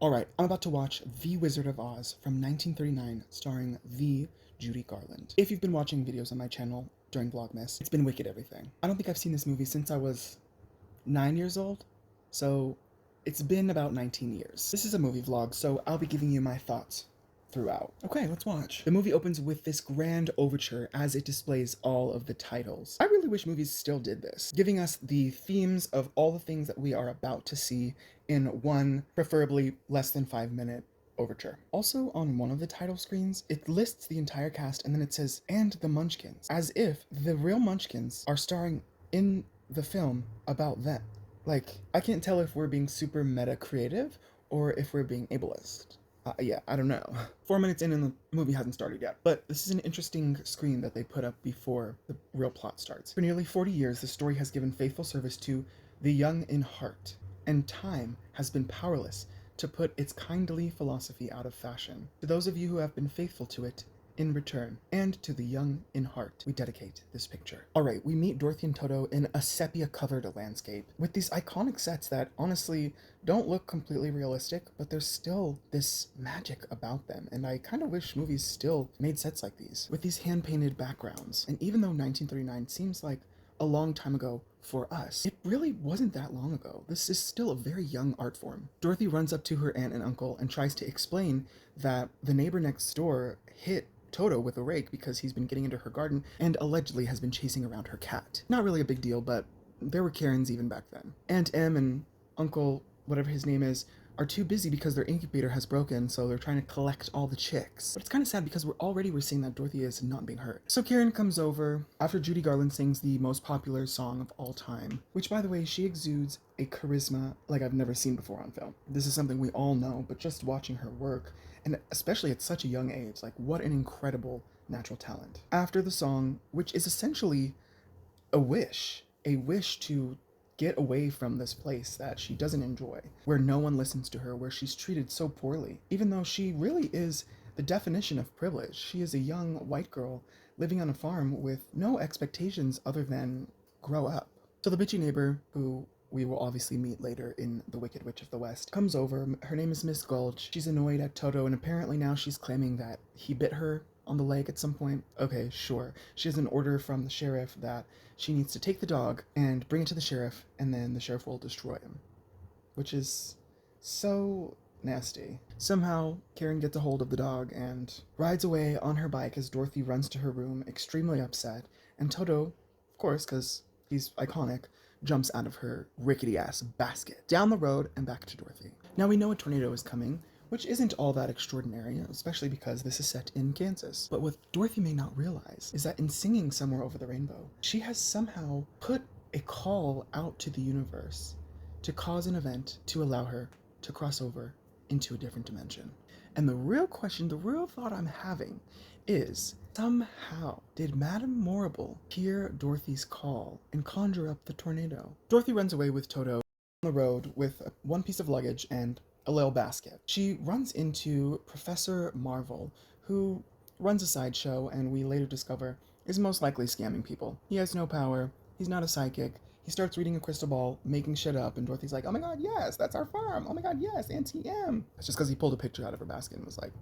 Alright, I'm about to watch The Wizard of Oz from 1939, starring the Judy Garland. If you've been watching videos on my channel during Vlogmas, it's been wicked everything. I don't think I've seen this movie since I was 9 years old, so it's been about 19 years. This is a movie vlog, so I'll be giving you my thoughts throughout. Okay, let's watch. The movie opens with this grand overture as it displays all of the titles. I really wish movies still did this, giving us the themes of all the things that we are about to see in one, preferably less than 5 minute overture. Also, on one of the title screens, it lists the entire cast and then it says, "and the Munchkins," as if the real Munchkins are starring in the film about them. Like, I can't tell if we're being super meta creative or if we're being ableist. Yeah, I don't know. 4 minutes in and the movie hasn't started yet. But this is an interesting screen that they put up before the real plot starts. For nearly 40 years, the story has given faithful service to the young in heart, and time has been powerless to put its kindly philosophy out of fashion. To those of you who have been faithful to it, in return, and to the young in heart, we dedicate this picture. Alright, we meet Dorothy and Toto in a sepia-covered landscape, with these iconic sets that, honestly, don't look completely realistic, but there's still this magic about them, and I kind of wish movies still made sets like these, with these hand-painted backgrounds. And even though 1939 seems like a long time ago for us, it really wasn't that long ago. This is still a very young art form. Dorothy runs up to her aunt and uncle and tries to explain that the neighbor next door hit Toto with a rake because he's been getting into her garden and allegedly has been chasing around her cat. Not really a big deal, but there were Karens even back then. Aunt Em and Uncle, whatever his name is, are too busy because their incubator has broken, so they're trying to collect all the chicks. But it's kind of sad because we're seeing that Dorothy is not being hurt. So Karen comes over after Judy Garland sings the most popular song of all time, which, by the way, she exudes a charisma like I've never seen before on film. This is something we all know, but just watching her work, and especially at such a young age, like, what an incredible natural talent. After the song, which is essentially a wish to get away from this place that she doesn't enjoy, where no one listens to her, where she's treated so poorly, even though she really is the definition of privilege. She is a young white girl living on a farm with no expectations other than grow up. So the bitchy neighbor, who we will obviously meet later in The Wicked Witch of the West, comes over. Her name is Miss Gulch. She's annoyed at Toto, and apparently now she's claiming that he bit her on the leg at some point. Okay, sure. She has an order from the sheriff that she needs to take the dog and bring it to the sheriff, and then the sheriff will destroy him. Which is so nasty. Somehow, Karen gets a hold of the dog and rides away on her bike as Dorothy runs to her room, extremely upset, and Toto, of course, because he's iconic, jumps out of her rickety-ass basket, down the road and back to Dorothy. Now we know a tornado is coming, which isn't all that extraordinary, especially because this is set in Kansas. But what Dorothy may not realize is that in singing Somewhere Over the Rainbow, she has somehow put a call out to the universe to cause an event to allow her to cross over into a different dimension. And the real question, the real thought I'm having is, somehow did Madame Morrible hear Dorothy's call and conjure up the tornado? Dorothy runs away with Toto on the road with one piece of luggage and a little basket. She runs into Professor Marvel, who runs a sideshow and we later discover is most likely scamming people. He has no power, he's not a psychic, he starts reading a crystal ball, making shit up, and Dorothy's like, "Oh my god, yes, that's our farm, oh my god, yes, Auntie M." It's just because he pulled a picture out of her basket and was like,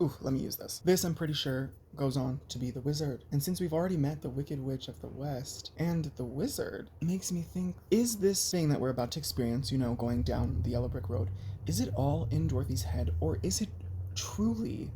"Ooh, let me use this." This, I'm pretty sure, goes on to be the wizard. And since we've already met the Wicked Witch of the West and the wizard, it makes me think, is this thing that we're about to experience, going down the yellow brick road, is it all in Dorothy's head, or is it truly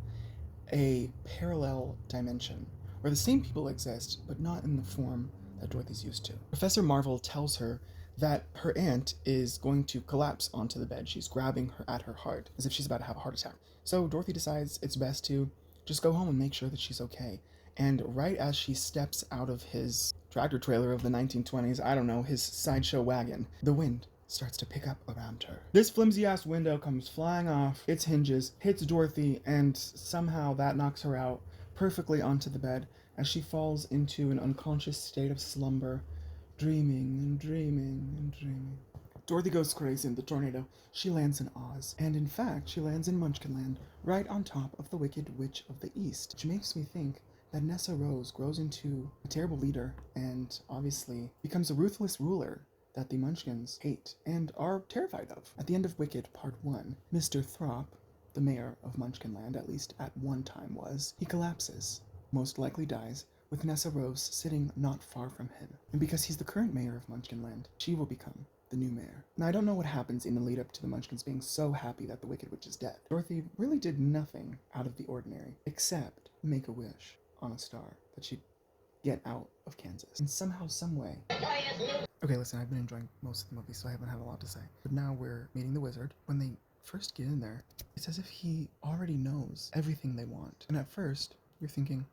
a parallel dimension where the same people exist, but not in the form that Dorothy's used to? Professor Marvel tells her that her aunt is going to collapse onto the bed. She's grabbing her at her heart as if she's about to have a heart attack. So Dorothy decides it's best to just go home and make sure that she's okay. And right as she steps out of his tractor trailer of the 1920s, I don't know, his sideshow wagon, the wind starts to pick up around her. This flimsy-ass window comes flying off its hinges, hits Dorothy, and somehow that knocks her out perfectly onto the bed as she falls into an unconscious state of slumber, dreaming and dreaming and dreaming. Dorothy goes crazy in the tornado. She lands in Oz, and in fact, she lands in Munchkinland, right on top of the Wicked Witch of the East, which makes me think that Nessa Rose grows into a terrible leader and obviously becomes a ruthless ruler that the Munchkins hate and are terrified of. At the end of Wicked Part 1, Mr. Throp, the mayor of Munchkinland, at least at one time was, he collapses, most likely dies, with Nessa Rose sitting not far from him. And because he's the current mayor of Munchkinland, she will become the new mayor. Now, I don't know what happens in the lead up to the Munchkins being so happy that the Wicked Witch is dead. Dorothy really did nothing out of the ordinary, except make a wish on a star that she'd get out of Kansas. And somehow, someway... Okay, listen, I've been enjoying most of the movie, so I haven't had a lot to say. But now we're meeting the wizard. When they first get in there, it's as if he already knows everything they want. And at first, you're thinking,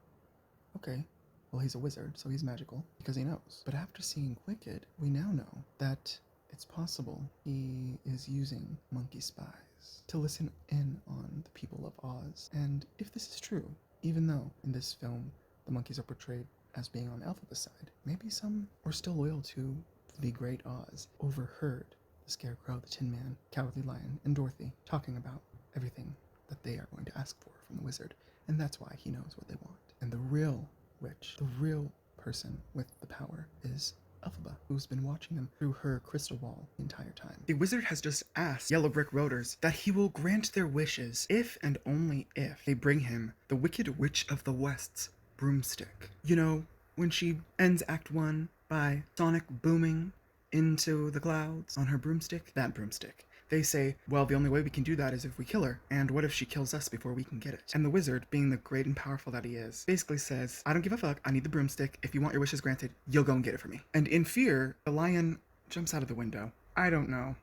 okay, well, he's a wizard, so he's magical, because he knows. But after seeing Wicked, we now know that it's possible he is using monkey spies to listen in on the people of Oz. And if this is true, even though in this film the monkeys are portrayed as being on Elphaba's side, maybe some were still loyal to the Great Oz, overheard the Scarecrow, the Tin Man, Cowardly Lion, and Dorothy talking about everything that they are going to ask for from the wizard. And that's why he knows what they want. And the real witch, the real person with the power is Elphaba, who's been watching them through her crystal ball the entire time. The wizard has just asked Yellow Brick Roaders that he will grant their wishes if and only if they bring him the Wicked Witch of the West's broomstick. You know, when she ends Act 1 by Sonic booming into the clouds on her broomstick, that broomstick. They say, well, the only way we can do that is if we kill her, and what if she kills us before we can get it? And the wizard, being the great and powerful that he is, basically says, I don't give a fuck, I need the broomstick, if you want your wishes granted, you'll go and get it for me. And in fear, the lion jumps out of the window. I don't know.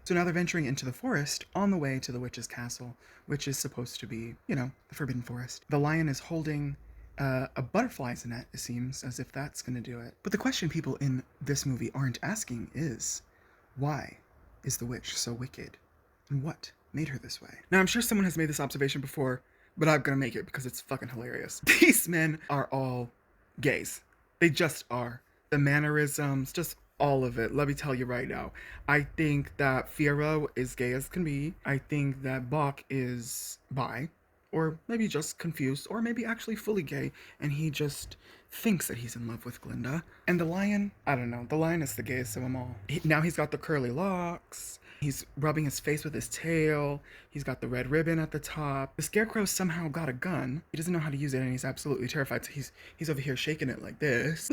So now they're venturing into the forest on the way to the witch's castle, which is supposed to be, you know, the Forbidden Forest. The lion is holding a butterfly's net, it seems, as if that's gonna do it. But the question people in this movie aren't asking is, why is the witch so wicked? And what made her this way? Now, I'm sure someone has made this observation before, but I'm gonna make it because it's fucking hilarious. These men are all gays. They just are. The mannerisms, just all of it. Let me tell you right now. I think that Fiyero is gay as can be. I think that Bach is bi, or maybe just confused, or maybe actually fully gay, and he just thinks that he's in love with Glinda. And the lion, I don't know, the lion is the gayest of them all. Now he's got the curly locks, he's rubbing his face with his tail, he's got the red ribbon at the top. The Scarecrow somehow got a gun. He doesn't know how to use it, and he's absolutely terrified, so he's over here shaking it like this,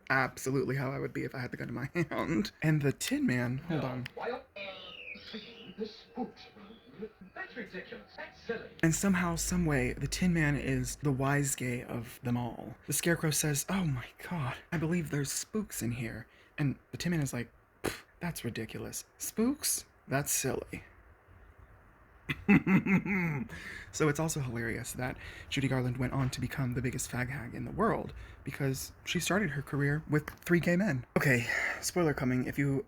absolutely how I would be if I had the gun in my hand. And the Tin Man, hold on. That's ridiculous. That's silly. And somehow, someway, the Tin Man is the wise gay of them all. The Scarecrow says, oh my god, I believe there's spooks in here. And the Tin Man is like, that's ridiculous. Spooks? That's silly. So it's also hilarious that Judy Garland went on to become the biggest fag hag in the world because she started her career with 3 gay men. Okay, spoiler coming. If you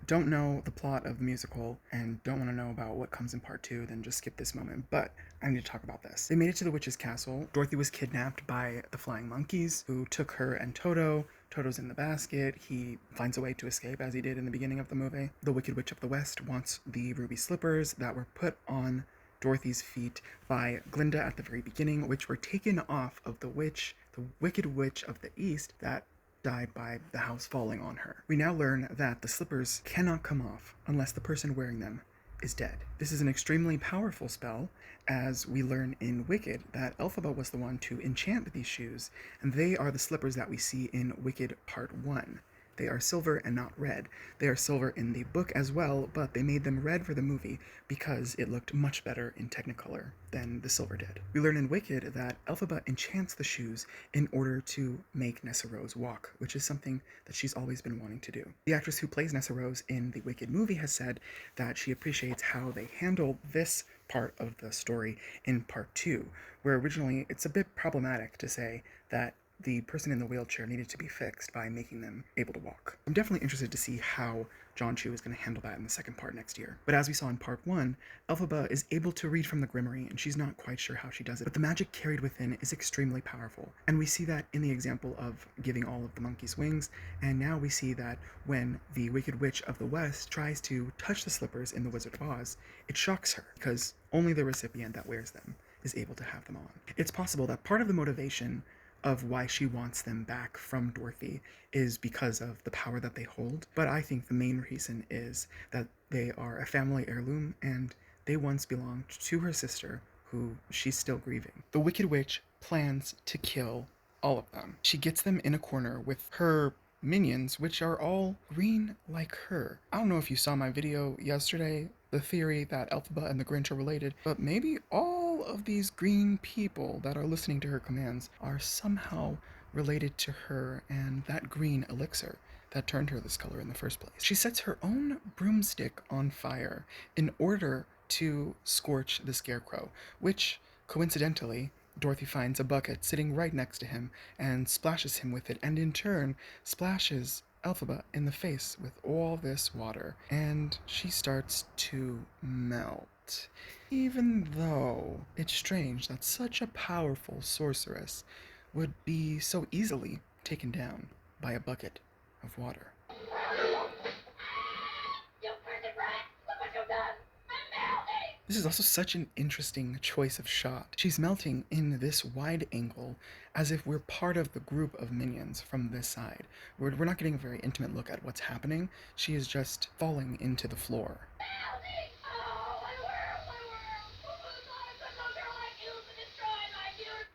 don't know the plot of the musical and don't want to know about what comes in part 2, then just skip this moment. But I need to talk about this. They made it to the witch's castle. Dorothy was kidnapped by the flying monkeys who took her and Toto. Toto's in the basket. He finds a way to escape, as he did in the beginning of the movie. The Wicked Witch of the West wants the ruby slippers that were put on Dorothy's feet by Glinda at the very beginning, which were taken off of the Wicked Witch of the East that died by the house falling on her. We now learn that the slippers cannot come off unless the person wearing them is dead. This is an extremely powerful spell, as we learn in Wicked that Elphaba was the one to enchant these shoes, and they are the slippers that we see in Wicked Part 1. They are silver and not red. They are silver in the book as well, but they made them red for the movie because it looked much better in Technicolor than the silver did. We learn in Wicked that Elphaba enchants the shoes in order to make Nessa Rose walk, which is something that she's always been wanting to do. The actress who plays Nessa Rose in the Wicked movie has said that she appreciates how they handled this part of the story in Part 2, where originally it's a bit problematic to say that the person in the wheelchair needed to be fixed by making them able to walk. I'm definitely interested to see how John Chu is going to handle that in the second part next year. But as we saw in Part 1, Elphaba is able to read from the Grimoire, and she's not quite sure how she does it. But the magic carried within is extremely powerful. And we see that in the example of giving all of the monkeys wings, and now we see that when the Wicked Witch of the West tries to touch the slippers in The Wizard of Oz, it shocks her, because only the recipient that wears them is able to have them on. It's possible that part of the motivation of why she wants them back from Dorothy is because of the power that they hold. But I think the main reason is that they are a family heirloom and they once belonged to her sister, who she's still grieving. The Wicked Witch plans to kill all of them. She gets them in a corner with her minions, which are all green like her. I don't know if you saw my video yesterday, the theory that Elphaba and the Grinch are related, but maybe all of these green people that are listening to her commands are somehow related to her and that green elixir that turned her this color in the first place. She sets her own broomstick on fire in order to scorch the Scarecrow, which, coincidentally, Dorothy finds a bucket sitting right next to him and splashes him with it, and in turn splashes Elphaba in the face with all this water, and she starts to melt. Even though it's strange that such a powerful sorceress would be so easily taken down by a bucket of water. This is also such an interesting choice of shot. She's melting in this wide angle as if we're part of the group of minions from this side. We're not getting a very intimate look at what's happening. She is just falling into the floor.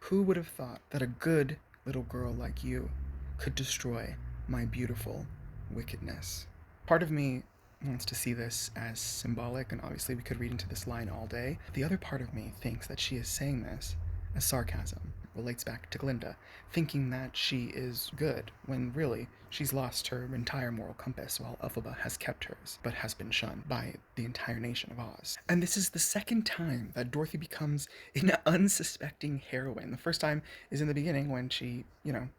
Who would have thought that a good little girl like you could destroy my beautiful wickedness? Part of me wants to see this as symbolic, and obviously we could read into this line all day. The other part of me thinks that she is saying this as sarcasm. It relates back to Glinda, thinking that she is good, when really she's lost her entire moral compass while Elphaba has kept hers, but has been shunned by the entire nation of Oz. And this is the second time that Dorothy becomes an unsuspecting heroine. The first time is in the beginning when she,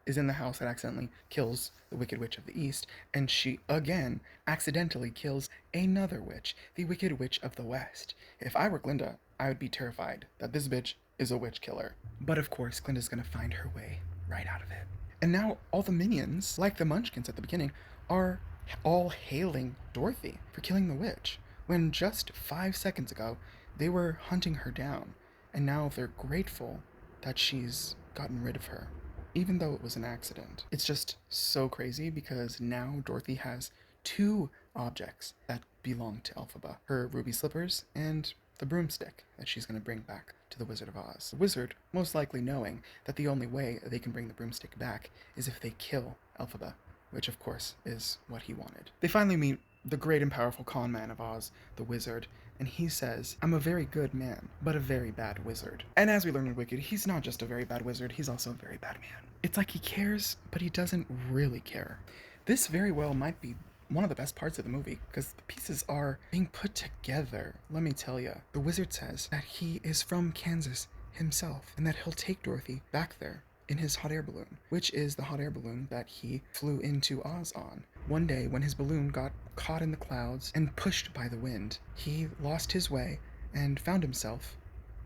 is in the house that accidentally kills the Wicked Witch of the East, and she again accidentally kills another witch, the Wicked Witch of the West. If I were Glinda, I would be terrified that this bitch is a witch killer. But of course, Glinda's gonna find her way right out of it. And now all the minions, like the Munchkins at the beginning, are all hailing Dorothy for killing the witch, when just 5 seconds ago they were hunting her down, and now they're grateful that she's gotten rid of her, even though it was an accident. It's just so crazy because now Dorothy has two objects that belong to Elphaba: her ruby slippers and the broomstick that she's going to bring back to the Wizard of Oz. The wizard most likely knowing that the only way they can bring the broomstick back is if they kill Elphaba, which of course is what he wanted. They finally meet the great and powerful con man of Oz, the wizard, and he says, "I'm a very good man, but a very bad wizard." And as we learn in Wicked, he's not just a very bad wizard, he's also a very bad man. It's like he cares, but he doesn't really care. This very well might be one of the best parts of the movie, because the pieces are being put together. Let me tell you, the wizard says that he is from Kansas himself, and that he'll take Dorothy back there in his hot air balloon, which is the hot air balloon that he flew into Oz on. One day, when his balloon got caught in the clouds and pushed by the wind, he lost his way and found himself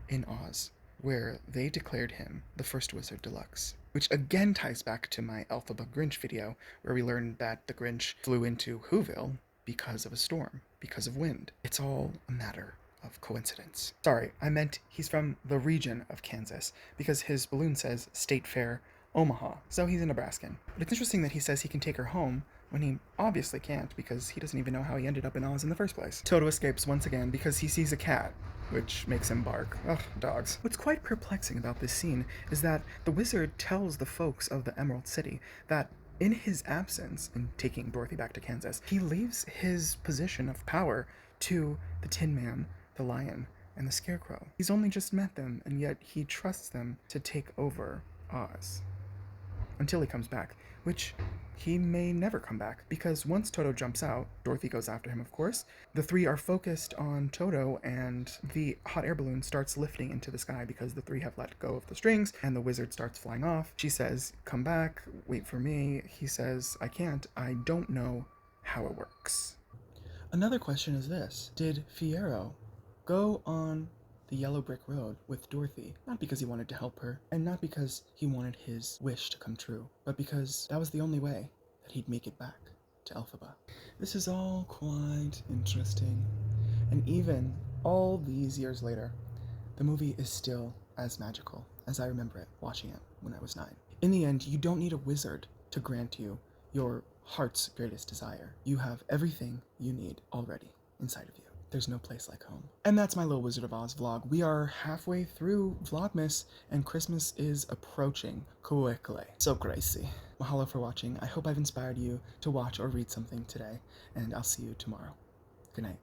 in Oz, where they declared him the first Wizard Deluxe. Which again ties back to my Elphaba Grinch video, where we learned that the Grinch flew into Whoville because of a storm, because of wind. It's all a matter of coincidence. Sorry, I meant he's from the region of Kansas, because his balloon says State Fair, Omaha, so he's a Nebraskan. But it's interesting that he says he can take her home when he obviously can't, because he doesn't even know how he ended up in Oz in the first place. Toto escapes once again because he sees a cat, which makes him bark. Ugh, dogs. What's quite perplexing about this scene is that the wizard tells the folks of the Emerald City that in his absence, in taking Dorothy back to Kansas, he leaves his position of power to the Tin Man, the Lion, and the Scarecrow. He's only just met them, and yet he trusts them to take over Oz. Until he comes back, which he may never come back, because once Toto jumps out, Dorothy goes after him, of course. The three are focused on Toto, and the hot air balloon starts lifting into the sky because the three have let go of the strings, and the wizard starts flying off. She says, "Come back, wait for me." He says, "I can't, I don't know how it works." Another question is this: did Fiyero go on the yellow brick road with Dorothy, not because he wanted to help her, and not because he wanted his wish to come true, but because that was the only way that he'd make it back to Elphaba? This is all quite interesting, and even all these years later, the movie is still as magical as I remember it watching it when I was 9. In the end, you don't need a wizard to grant you your heart's greatest desire. You have everything you need already inside of you. There's no place like home. And that's my little Wizard of Oz vlog. We are halfway through Vlogmas, and Christmas is approaching quickly. So crazy. Mahalo for watching. I hope I've inspired you to watch or read something today, and I'll see you tomorrow. Good night.